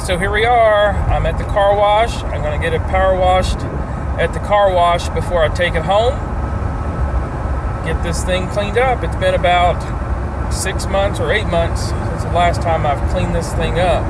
so here we are. I'm at the car wash. I'm going to get it power washed at the car wash before I take it home. Get this thing cleaned up. It's been about 6 months or 8 months since the last time I've cleaned this thing up.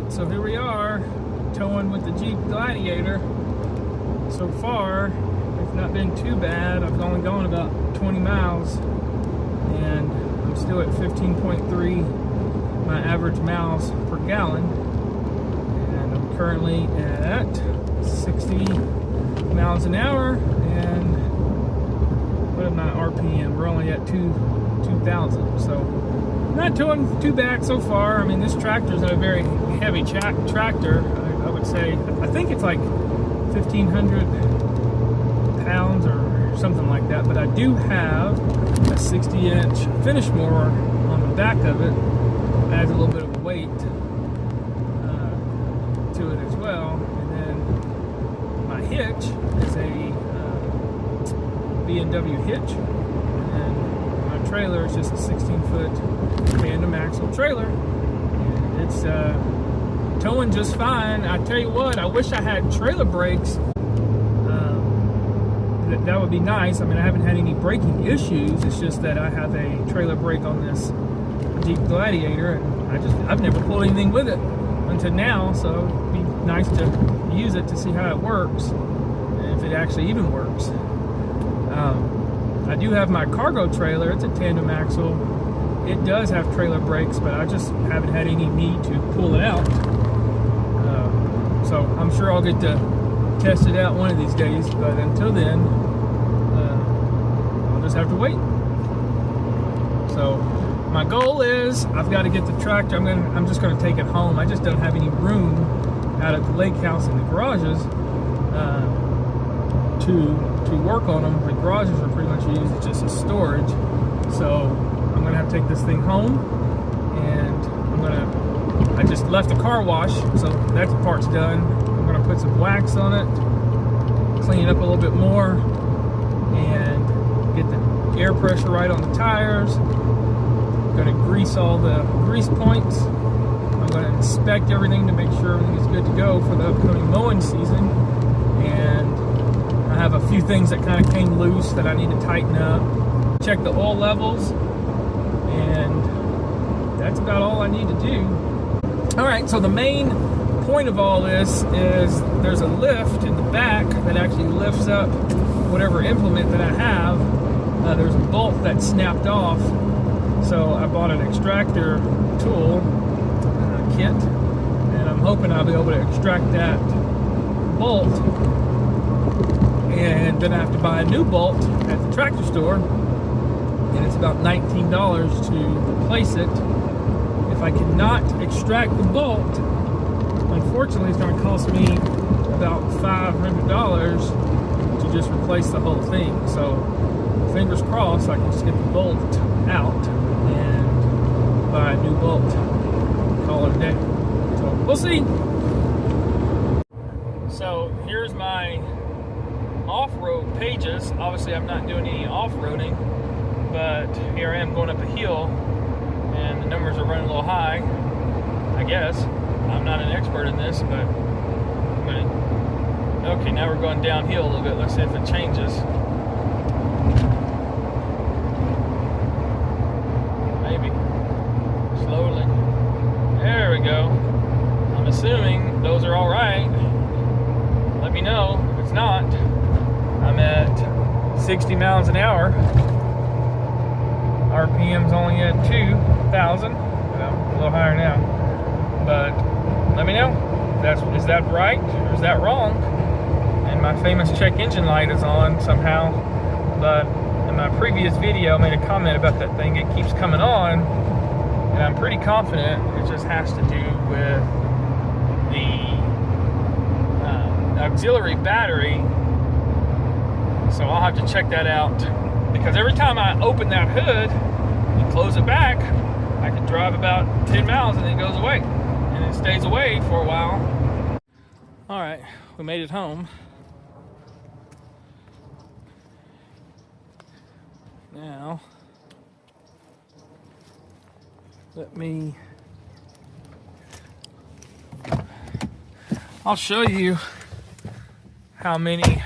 So here we are, towing with the Jeep Gladiator. So far, it's not been too bad. I've only gone about 20 miles, and I'm still at 15.3 my average miles per gallon. And I'm currently at 60 miles an hour, and what am I RPM? We're only at 2,000. So not doing too bad so far. I mean, this tractor is a very heavy tractor. I would say, I think it's like 1,500 pounds or something like that. But I do have a 60-inch finish mower on the back of it. Adds a little bit of weight to it as well. And then my hitch is a B&W hitch. And my trailer is just a 16-foot tandem axle trailer. And it's towing just fine. I tell you what, I wish I had trailer brakes. That would be nice. I mean, I haven't had any braking issues. It's just that I have a trailer brake on this Jeep Gladiator, and I've never pulled anything with it until now. So it'd be nice to use it to see how it works, and if it actually even works. I do have my cargo trailer. It's a tandem axle. It does have trailer brakes, but I just haven't had any need to pull it out. So I'm sure I'll get to test it out one of these days, but until then, I'll just have to wait. So my goal is, I've got to get the tractor. I'm just going to take it home. I just don't have any room out at the lake house in the garages to work on them. The garages are pretty much used just as storage. So I'm going to have to take this thing home, and I just left the car wash, so that part's done. I'm going to put some wax on it, clean it up a little bit more, and get the air pressure right on the tires. I'm going to grease all the grease points. I'm going to inspect everything to make sure everything is good to go for the upcoming mowing season. And I have a few things that kind of came loose that I need to tighten up. Check the oil levels, and that's about all I need to do. Alright, so the main point of all this is there's a lift in the back that actually lifts up whatever implement that I have. There's a bolt that snapped off, so I bought an extractor tool kit, and I'm hoping I'll be able to extract that bolt, and then I have to buy a new bolt at the tractor store, and it's about $19 to replace it. If I cannot extract the bolt, unfortunately it's going to cost me about $500 to just replace the whole thing. So fingers crossed I can just get the bolt out and buy a new bolt, call it a day. So we'll see. So here's my off-road pages. Obviously I'm not doing any off-roading, but here I am going up a hill, and the numbers are running a little high, I guess. I'm not an expert in this, but okay, now we're going downhill a little bit. Let's see if it changes. Maybe. Slowly. There we go. I'm assuming those are all right. Let me know if it's not. I'm at 60 miles an hour. RPM's only at 2,000. Well, a little higher now. But let me know. Is that right or is that wrong? And my famous check engine light is on somehow. But in my previous video, I made a comment about that thing. It keeps coming on, and I'm pretty confident it just has to do with the auxiliary battery So I'll have to check that out, because every time I open that hood and close it back, I can drive about 10 miles and it goes away. And it stays away for a while. All right, we made it home. Now, I'll show you how many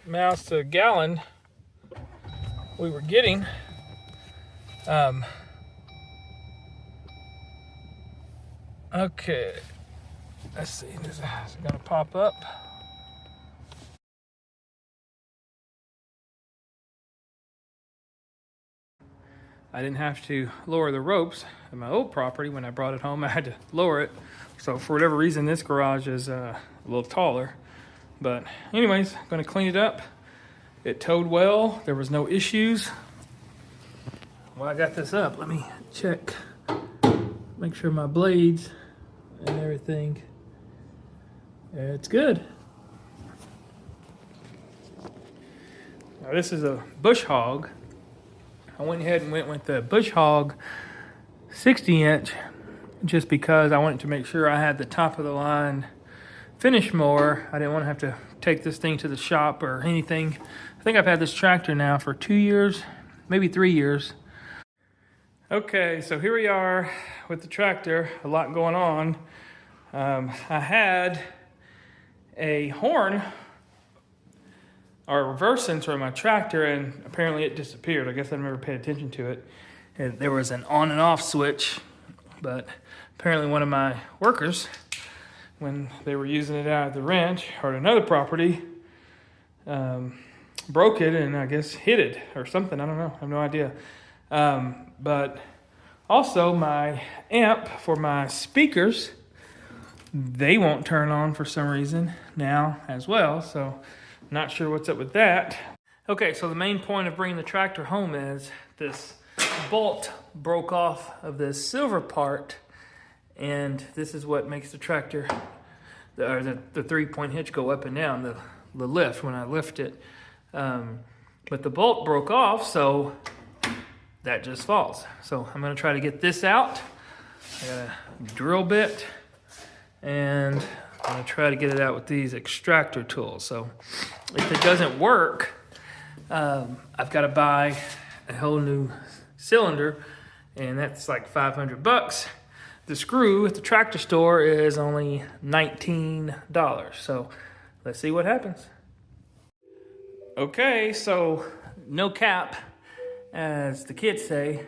miles to a gallon we were getting. Okay, let's see, is it gonna pop up? I didn't have to lower the ropes at my old property. When I brought it home, I had to lower it. So for whatever reason, this garage is a little taller. But anyways, I'm gonna clean it up. It towed well, there was no issues. While I got this up, let me check, make sure my blades and everything, it's good. Now this is a bush hog. I went ahead and went with the bush hog 60-inch just because I wanted to make sure I had the top of the line finish mower. I didn't want to have to take this thing to the shop or anything. I think I've had this tractor now for 2 years, maybe 3 years. Okay, so here we are with the tractor, a lot going on. I had a horn or a reverse sensor in my tractor, and apparently it disappeared. I guess I never paid attention to it. And there was an on and off switch, but apparently one of my workers, when they were using it out at the ranch or at another property, broke it and I guess hit it or something. I don't know. I have no idea. But also my amp for my speakers, they won't turn on for some reason now as well. So not sure what's up with that. Okay, so the main point of bringing the tractor home is this bolt broke off of this silver part, and this is what makes the tractor, the 3-point hitch go up and down, the lift when I lift it. But the bolt broke off, so that just falls. So I'm gonna try to get this out. I got a drill bit, and I'm gonna try to get it out with these extractor tools. So if it doesn't work, I've got to buy a whole new cylinder, and that's like $500. The screw at the tractor store is only $19. So let's see what happens. Okay, so no cap, as the kids say,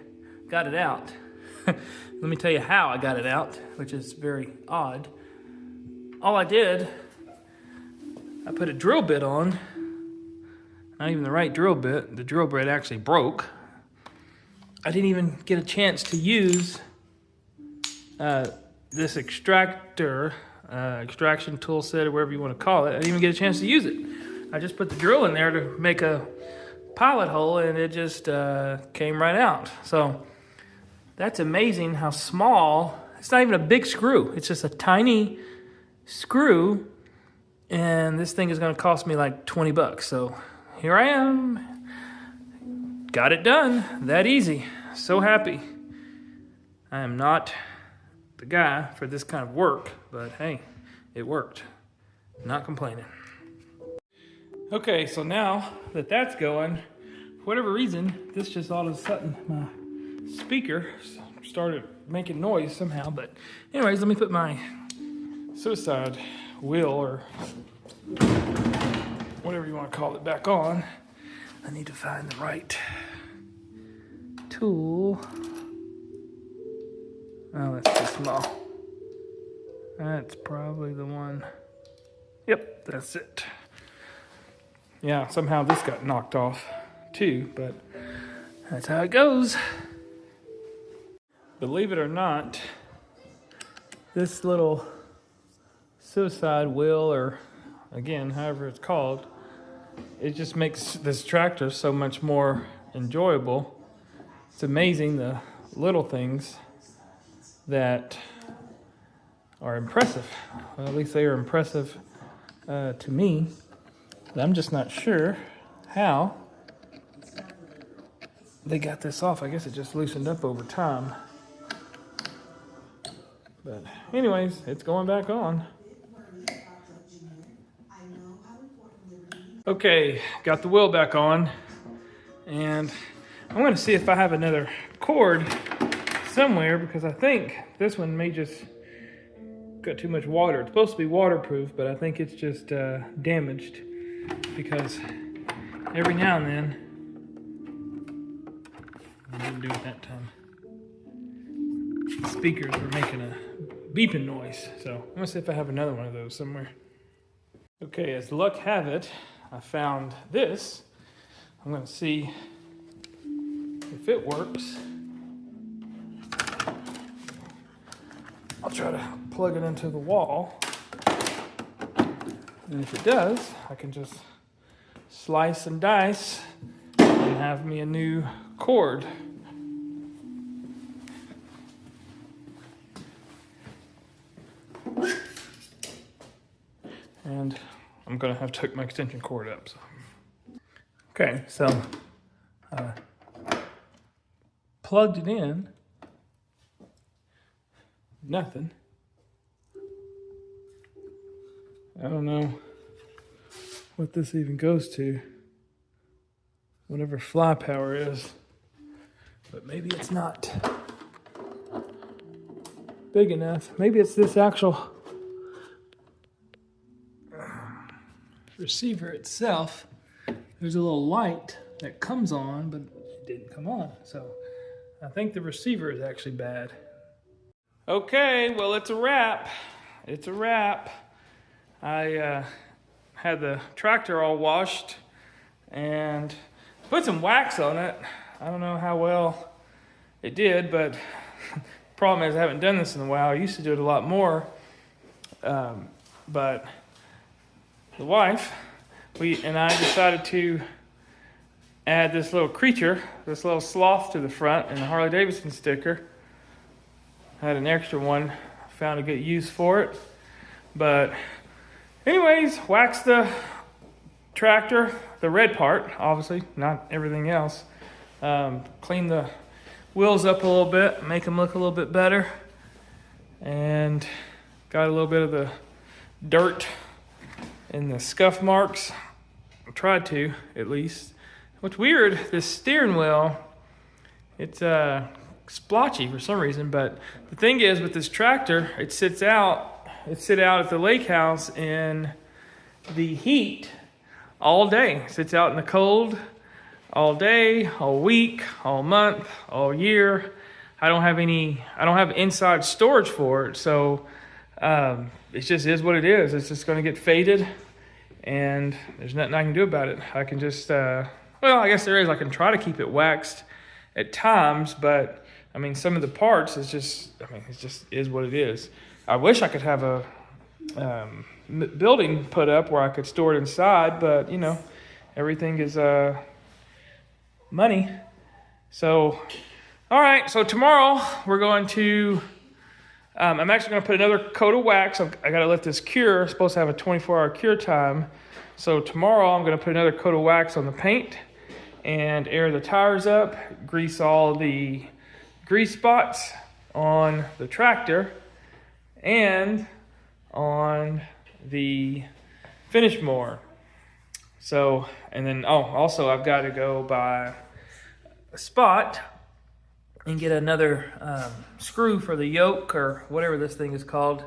got it out. Let me tell you how I got it out, which is very odd. All I did, I put a drill bit on, not even the right drill bit. The drill bit actually broke. I didn't even get a chance to use this extractor, extraction tool set, or whatever you want to call it. I didn't even get a chance to use it. I just put the drill in there to make a pilot hole, and it just came right out. So that's amazing how small. It's not even a big screw. It's just a tiny screw, and this thing is going to cost me like $20. So here I am. Got it done. That easy. So happy. I am not the guy for this kind of work, but hey, it worked. Not complaining. Okay, so now that that's going, for whatever reason, this just all of a sudden, my speaker started making noise somehow. But anyways, let me put my suicide wheel, or whatever you want to call it, back on. I need to find the right tool. Oh, that's too small. That's probably the one. Yep, that's it. Yeah, somehow this got knocked off too, but that's how it goes. Believe it or not, this little suicide wheel, or again, however it's called, it just makes this tractor so much more enjoyable. It's amazing the little things that are impressive. Well, at least they are impressive to me. I'm just not sure how they got this off. I guess it just loosened up over time. But anyways, it's going back on. Okay, got the wheel back on. And I'm going to see if I have another cord somewhere, because I think this one may just got too much water. It's supposed to be waterproof, but I think it's just damaged, because every now and then, I didn't do it that time, the speakers were making a beeping noise. So I'm gonna see if I have another one of those somewhere. Okay, as luck have it, I found this. I'm gonna see if it works. I'll try to plug it into the wall. And if it does, I can just slice and dice and have me a new cord. And I'm gonna have to hook my extension cord up. So. Okay, so plugged it in. Nothing. I don't know what this even goes to. Whatever fly power is. But maybe it's not big enough. Maybe it's this actual receiver itself. There's a little light that comes on, but it didn't come on. So I think the receiver is actually bad. Okay, well, it's a wrap. It's a wrap. I had the tractor all washed and put some wax on it. I don't know how well it did, but the problem is I haven't done this in a while. I used to do it a lot more. But the wife, and I decided to add this little creature, this little sloth to the front and the Harley Davidson sticker. I had an extra one, found a good use for it. But anyways, waxed the tractor, the red part, obviously, not everything else. Clean the wheels up a little bit, make them look a little bit better. And got a little bit of the dirt and the scuff marks. I tried to, at least. What's weird, this steering wheel, it's splotchy for some reason, but the thing is with this tractor, it sits out at the lake house in the heat all day. It sits out in the cold all day, all week, all month, all year. I don't have inside storage for it, so it just is what it is. It's just going to get faded, and there's nothing I can do about it. I can just, well, I guess there is. I can try to keep it waxed at times, but I mean, some of the parts, it just is what it is. I wish I could have a building put up where I could store it inside, but, you know, everything is money. So, all right, so tomorrow we're going to, I'm actually going to put another coat of wax. I got to let this cure. It's supposed to have a 24-hour cure time. So tomorrow I'm going to put another coat of wax on the paint and air the tires up, grease all the grease spots on the tractor and on the finish mower. So, and then, also I've got to go buy a spot and get another screw for the yoke or whatever this thing is called